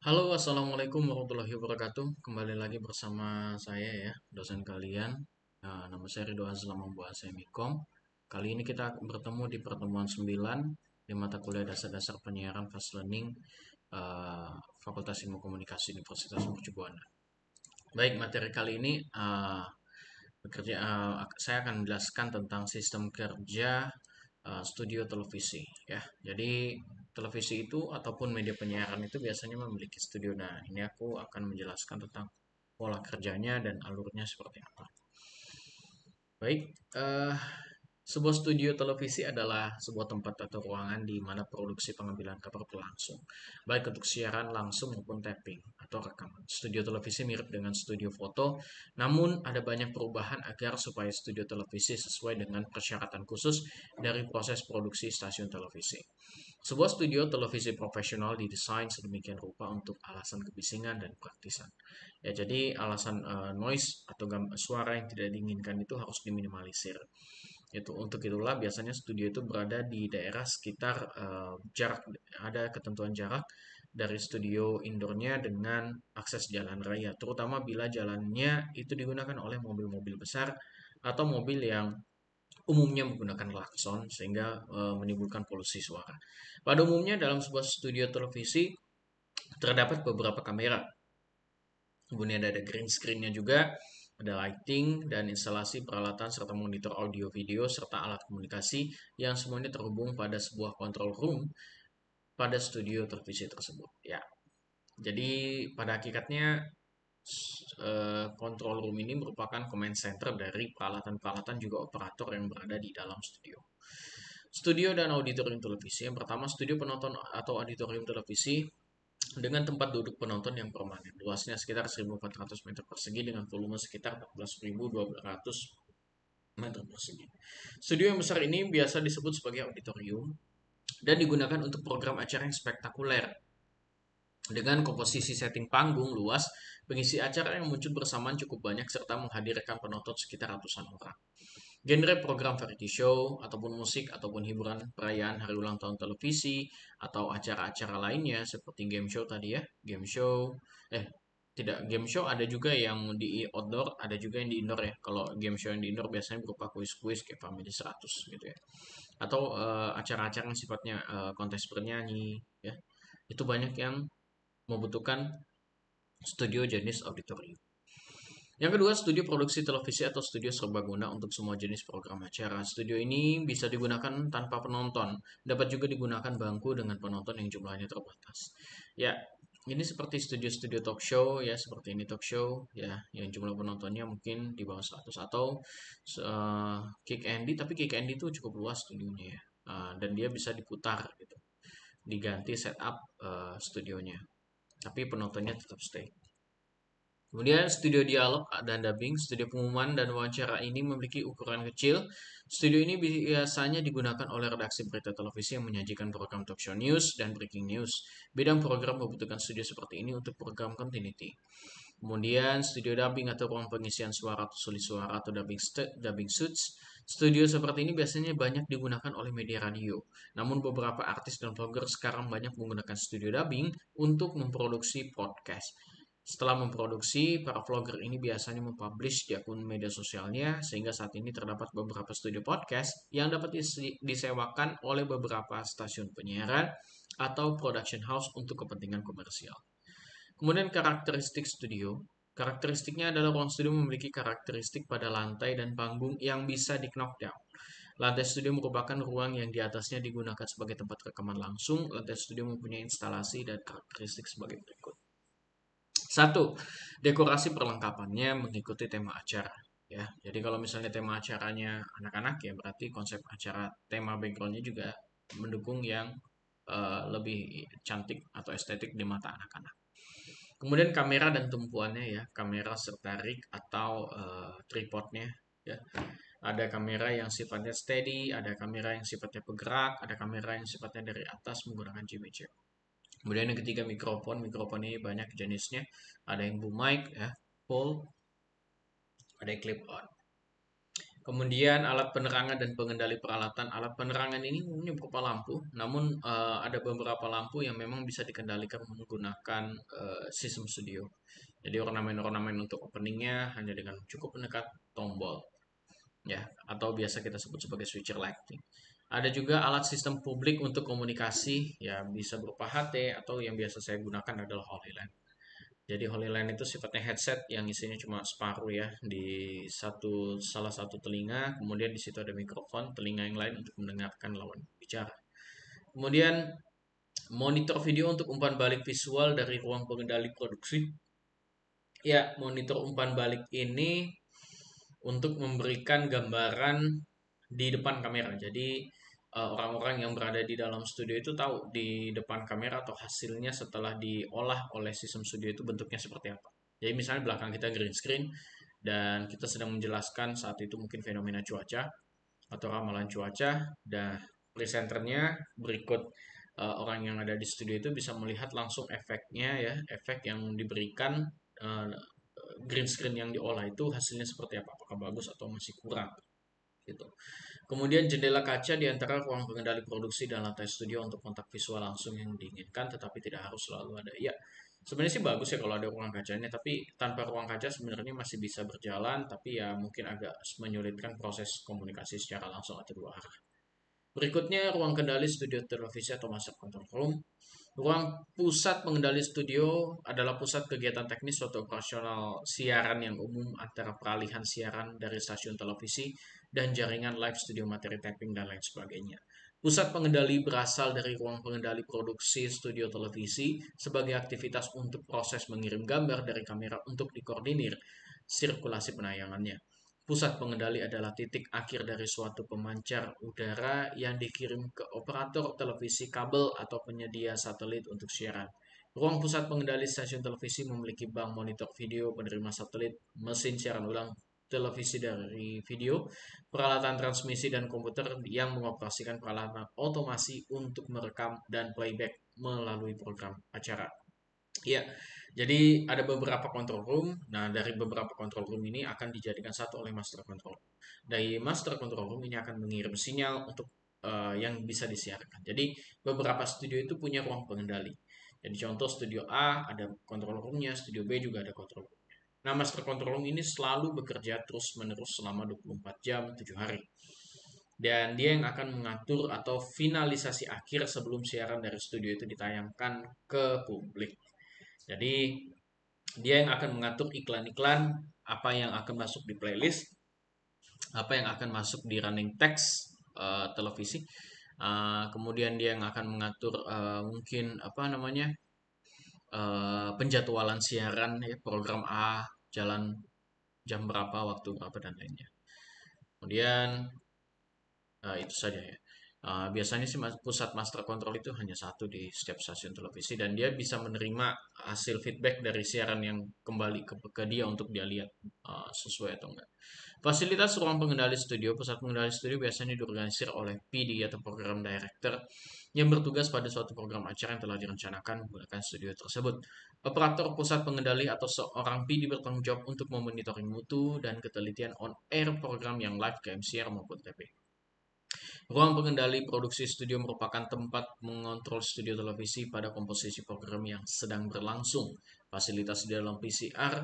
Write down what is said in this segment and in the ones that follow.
Halo, assalamualaikum warahmatullahi wabarakatuh. Kembali lagi bersama saya ya, dosen kalian. Nama saya Ridwan Azlam Bahasa Mikom. Kali ini kita bertemu di pertemuan 9 di mata kuliah dasar-dasar penyiaran fast learning eh, Fakultas Ilmu Komunikasi Universitas Mercubuana. Baik, materi kali ini saya akan menjelaskan tentang sistem kerja studio televisi ya. Jadi televisi itu ataupun media penyiaran itu biasanya memiliki studio. Nah, ini aku akan menjelaskan tentang pola kerjanya dan alurnya seperti apa. Baik, eh, sebuah studio televisi adalah sebuah tempat atau ruangan di mana produksi pengambilan kabar berlangsung, baik untuk siaran langsung maupun tapping atau rekaman. Studio televisi mirip dengan studio foto, namun ada banyak perubahan agar supaya studio televisi sesuai dengan persyaratan khusus dari proses produksi stasiun televisi. Sebuah studio televisi profesional didesain sedemikian rupa untuk alasan kebisingan dan praktisan. Ya, jadi alasan noise atau suara yang tidak diinginkan itu harus diminimalisir. Itu untuk itulah biasanya studio itu berada di daerah sekitar jarak ada ketentuan jarak dari studio indoornya dengan akses jalan raya, terutama bila jalannya itu digunakan oleh mobil-mobil besar atau mobil yang umumnya menggunakan klakson sehingga menimbulkan polusi suara. Pada umumnya dalam sebuah studio televisi terdapat beberapa kamera. Kemudian ada green screen-nya juga, ada lighting dan instalasi peralatan serta monitor audio video serta alat komunikasi yang semuanya terhubung pada sebuah control room pada studio televisi tersebut. Ya, jadi pada hakikatnya control room ini merupakan command center dari peralatan-peralatan juga operator yang berada di dalam studio. Studio dan auditorium televisi. Yang pertama, studio penonton atau auditorium televisi dengan tempat duduk penonton yang permanen. Luasnya sekitar 1.400 meter persegi dengan volume sekitar 14.200 meter persegi. Studio yang besar ini biasa disebut sebagai auditorium dan digunakan untuk program acara yang spektakuler. Dengan komposisi setting panggung luas, pengisi acara yang muncul bersamaan cukup banyak serta menghadirkan penonton sekitar ratusan orang. Genre program variety show, ataupun musik, ataupun hiburan perayaan hari ulang tahun televisi, atau acara-acara lainnya seperti game show tadi ya, game show, eh tidak game show ada juga yang di outdoor, ada juga yang di indoor ya. Kalau game show yang di indoor biasanya berupa kuis-kuis kayak Family 100 gitu ya. Atau acara-acara yang sifatnya kontes bernyanyi ya. Itu banyak yang membutuhkan studio jenis auditorium. Yang kedua, studio produksi televisi atau studio serbaguna untuk semua jenis program acara. Studio ini bisa digunakan tanpa penonton, dapat juga digunakan bangku dengan penonton yang jumlahnya terbatas. Ya, ini seperti studio-studio talk show ya, seperti ini talk show ya, yang jumlah penontonnya mungkin di bawah 100 atau Kick Andy, tapi Kick Andy itu cukup luas studionya ya. Dan dia bisa diputar gitu. Diganti setup studionya. Tapi penontonnya tetap stay. Kemudian studio dialog dan dubbing, studio pengumuman dan wawancara ini memiliki ukuran kecil. Studio ini biasanya digunakan oleh redaksi berita televisi yang menyajikan program talk show news dan breaking news. Bidang program membutuhkan studio seperti ini untuk program continuity. Kemudian studio dubbing atau ruang pengisian suara atau sulit suara atau dubbing suits. Studio seperti ini biasanya banyak digunakan oleh media radio. Namun beberapa artis dan vlogger sekarang banyak menggunakan studio dubbing untuk memproduksi podcast. Setelah memproduksi, para vlogger ini biasanya mempublish di akun media sosialnya, sehingga saat ini terdapat beberapa studio podcast yang dapat disewakan oleh beberapa stasiun penyiaran atau production house untuk kepentingan komersial. Kemudian karakteristik studio. Karakteristiknya adalah ruang studio memiliki karakteristik pada lantai dan panggung yang bisa di knockdown. Lantai studio merupakan ruang yang di atasnya digunakan sebagai tempat rekaman langsung. Lantai studio mempunyai instalasi dan karakteristik sebagai berikut. Satu, dekorasi perlengkapannya mengikuti tema acara. Ya, jadi kalau misalnya tema acaranya anak-anak ya berarti konsep acara tema backgroundnya juga mendukung yang lebih cantik atau estetik di mata anak-anak. Kemudian kamera dan tumpuannya ya, kamera serta rig atau tripodnya ya. Ada kamera yang sifatnya steady, ada kamera yang sifatnya bergerak, ada kamera yang sifatnya dari atas menggunakan Jimmy Jab. Kemudian yang ketiga mikrofon, mikrofon ini banyak jenisnya. Ada yang boom mic ya, pole, ada yang clip on. Kemudian alat penerangan dan pengendali peralatan. Alat penerangan ini umumnya berupa lampu, namun ada beberapa lampu yang memang bisa dikendalikan menggunakan sistem studio. Jadi ornamen-ornamen untuk openingnya hanya dengan cukup menekan tombol, ya, atau biasa kita sebut sebagai switcher lighting. Ada juga alat sistem publik untuk komunikasi, ya bisa berupa HT atau yang biasa saya gunakan adalah HoloLens. Jadi HoloLens itu sifatnya headset yang isinya cuma separuh ya di salah satu telinga, kemudian di situ ada mikrofon, telinga yang lain untuk mendengarkan lawan bicara. Kemudian monitor video untuk umpan balik visual dari ruang pengendali produksi. Ya, monitor umpan balik ini untuk memberikan gambaran di depan kamera. Jadi orang-orang yang berada di dalam studio itu tahu di depan kamera atau hasilnya setelah diolah oleh sistem studio itu bentuknya seperti apa. Jadi misalnya belakang kita green screen dan kita sedang menjelaskan saat itu mungkin fenomena cuaca atau ramalan cuaca, dan presenternya berikut orang yang ada di studio itu bisa melihat langsung efeknya ya, efek yang diberikan uh, green screen yang diolah itu hasilnya seperti apa, apakah bagus atau masih kurang gitu. Kemudian jendela kaca di antara ruang pengendali produksi dan lantai studio untuk kontak visual langsung yang diinginkan, tetapi tidak harus selalu ada. Ya, sebenarnya sih bagus ya kalau ada ruang kacanya, tapi tanpa ruang kaca sebenarnya masih bisa berjalan, tapi ya mungkin agak menyulitkan proses komunikasi secara langsung atau dua arah. Berikutnya, ruang kendali studio televisi atau master control room. Ruang pusat pengendali studio adalah pusat kegiatan teknis suatu operasional siaran yang umum antara peralihan siaran dari stasiun televisi dan jaringan live studio materi taping dan lain sebagainya. Pusat pengendali berasal dari ruang pengendali produksi studio televisi sebagai aktivitas untuk proses mengirim gambar dari kamera untuk dikoordinir sirkulasi penayangannya. Pusat pengendali adalah titik akhir dari suatu pemancar udara yang dikirim ke operator televisi kabel atau penyedia satelit untuk siaran. Ruang pusat pengendali stasiun televisi memiliki bank monitor video penerima satelit, mesin siaran ulang televisi dari video, peralatan transmisi dan komputer yang mengoperasikan peralatan otomasi untuk merekam dan playback melalui program acara. Iya, jadi ada beberapa control room. Nah, dari beberapa control room ini akan dijadikan satu oleh master control. Dari master control room ini akan mengirim sinyal untuk yang bisa disiarkan. Jadi beberapa studio itu punya ruang pengendali. Jadi contoh studio A ada control roomnya, studio B juga ada control room. Nah, master control room ini selalu bekerja terus-menerus selama 24 jam, 7 hari. Dan dia yang akan mengatur atau finalisasi akhir sebelum siaran dari studio itu ditayangkan ke publik. Jadi dia yang akan mengatur iklan-iklan, apa yang akan masuk di playlist, apa yang akan masuk di running text televisi. Kemudian dia yang akan mengatur mungkin apa namanya penjadwalan siaran ya, program A jalan jam berapa, waktu berapa dan lainnya. Kemudian itu saja ya. Biasanya sih pusat master control itu hanya satu di setiap stasiun televisi dan dia bisa menerima hasil feedback dari siaran yang kembali ke dia untuk dia lihat sesuai atau enggak. Fasilitas ruang pengendali studio, pusat pengendali studio biasanya diorganisir oleh PD atau program director yang bertugas pada suatu program acara yang telah direncanakan menggunakan studio tersebut. Operator pusat pengendali atau seorang PD bertanggung jawab untuk memonitoring mutu dan ketelitian on-air program yang live ke MCR maupun TP. Ruang pengendali produksi studio merupakan tempat mengontrol studio televisi pada komposisi program yang sedang berlangsung. Fasilitas di dalam PCR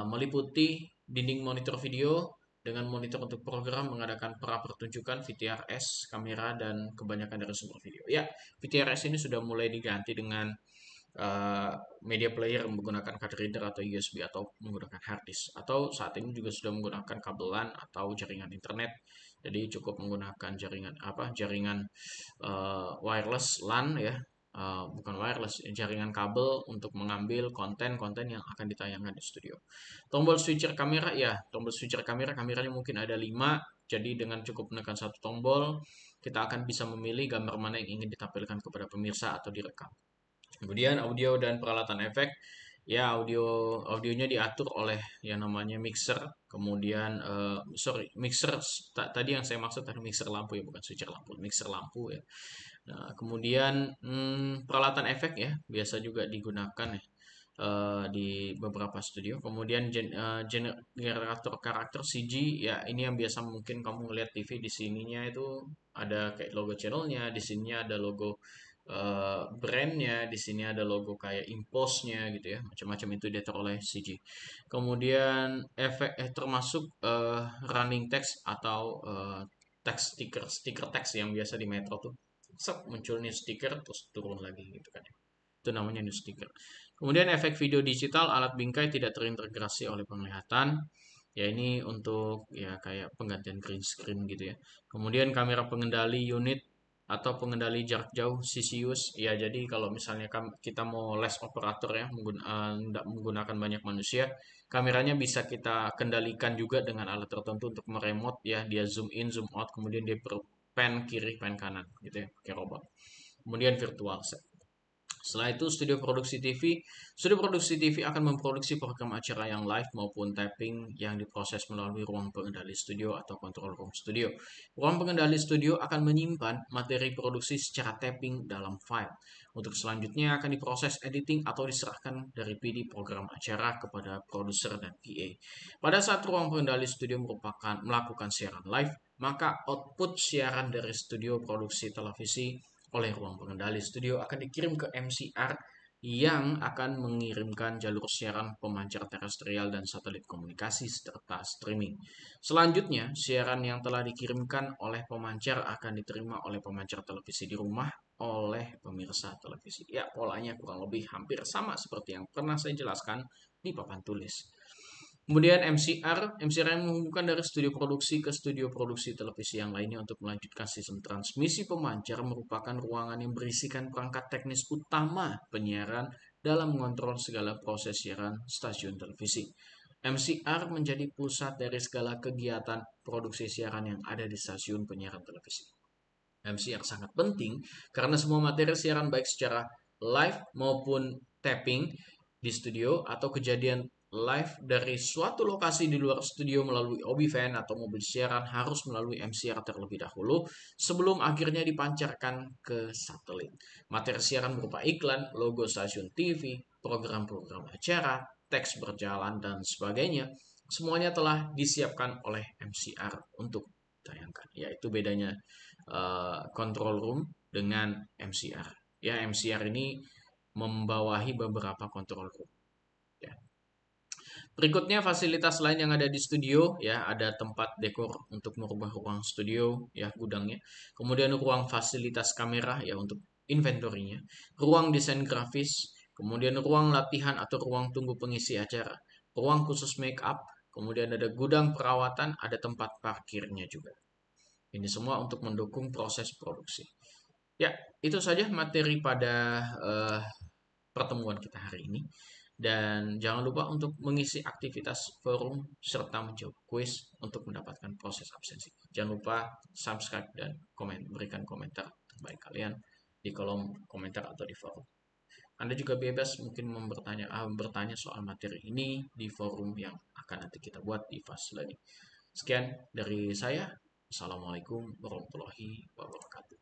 meliputi dinding monitor video dengan monitor untuk program, mengadakan pra pertunjukan, VTRS, kamera, dan kebanyakan dari sumber video. Ya, VTRS ini sudah mulai diganti dengan media player menggunakan card reader atau USB atau menggunakan hard disk, atau saat ini juga sudah menggunakan kabel LAN atau jaringan internet. Jadi cukup menggunakan jaringan wireless LAN ya, bukan wireless, jaringan kabel untuk mengambil konten-konten yang akan ditayangkan di studio. Tombol switcher kamera ya, tombol switcher kameranya mungkin ada 5. Jadi dengan cukup menekan satu tombol kita akan bisa memilih gambar mana yang ingin ditampilkan kepada pemirsa atau direkam. Kemudian audio dan peralatan efek. Ya, audionya diatur oleh yang namanya mixer. Kemudian mixer tadi yang saya maksud tadi mixer lampu ya, bukan switcher lampu, mixer lampu ya. Nah, kemudian peralatan efek ya biasa juga digunakan ya. di beberapa studio. Kemudian generator karakter CG, ya ini yang biasa mungkin kamu ngeliat TV di sininya itu ada kayak logo channelnya, di sininya ada logo brandnya, di sini ada logo kayak impose-nya gitu ya, macam-macam itu diatur oleh CG. Kemudian efek termasuk running text atau text stiker text yang biasa di Metro tuh, muncul nih stiker terus turun lagi gitu kan ya. Itu namanya new sticker. Kemudian efek video digital alat bingkai tidak terintegrasi oleh penglihatan. Ya ini untuk ya kayak penggantian green screen gitu ya. Kemudian kamera pengendali unit atau pengendali jarak jauh CCUS. Ya jadi kalau misalnya kita mau less operator ya, menggunakan banyak manusia, kameranya bisa kita kendalikan juga dengan alat tertentu untuk meremote ya, dia zoom in, zoom out, kemudian dia pan kiri, pan kanan gitu ya, kayak robot. Kemudian virtual set. Setelah itu, studio produksi TV akan memproduksi program acara yang live maupun tapping yang diproses melalui ruang pengendali studio atau control room studio. Ruang pengendali studio akan menyimpan materi produksi secara tapping dalam file. Untuk selanjutnya akan diproses editing atau diserahkan dari PD program acara kepada produser dan PA. Pada saat ruang pengendali studio melakukan siaran live, maka output siaran dari studio produksi televisi oleh ruang pengendali studio akan dikirim ke MCR yang akan mengirimkan jalur siaran pemancar terestrial dan satelit komunikasi serta streaming. Selanjutnya, siaran yang telah dikirimkan oleh pemancar akan diterima oleh pemancar televisi di rumah oleh pemirsa televisi. Ya, polanya kurang lebih hampir sama seperti yang pernah saya jelaskan di papan tulis. Kemudian MCR yang menghubungkan dari studio produksi ke studio produksi televisi yang lainnya untuk melanjutkan sistem transmisi pemancar merupakan ruangan yang berisikan perangkat teknis utama penyiaran dalam mengontrol segala proses siaran stasiun televisi. MCR menjadi pusat dari segala kegiatan produksi siaran yang ada di stasiun penyiaran televisi. MCR sangat penting karena semua materi siaran baik secara live maupun tapping di studio atau kejadian live dari suatu lokasi di luar studio melalui OB fan atau mobil siaran harus melalui MCR terlebih dahulu sebelum akhirnya dipancarkan ke satelit. Materi siaran berupa iklan, logo stasiun TV, program-program acara, teks berjalan, dan sebagainya. Semuanya telah disiapkan oleh MCR untuk ditayangkan. Yaitu bedanya control room dengan MCR. Ya, MCR ini membawahi beberapa control room. Ya. Berikutnya fasilitas lain yang ada di studio, ya ada tempat dekor untuk merubah ruang studio, ya gudangnya. Kemudian ruang fasilitas kamera, ya untuk inventorinya. Ruang desain grafis, kemudian ruang latihan atau ruang tunggu pengisi acara. Ruang khusus make up, kemudian ada gudang perawatan, ada tempat parkirnya juga. Ini semua untuk mendukung proses produksi. Ya, itu saja materi pada pertemuan kita hari ini. Dan jangan lupa untuk mengisi aktivitas forum serta menjawab kuis untuk mendapatkan proses absensi. Jangan lupa subscribe dan berikan komentar terbaik kalian di kolom komentar atau di forum. Anda juga bebas mungkin bertanya soal materi ini di forum yang akan nanti kita buat di Fast Learning. Sekian dari saya. Assalamualaikum warahmatullahi wabarakatuh.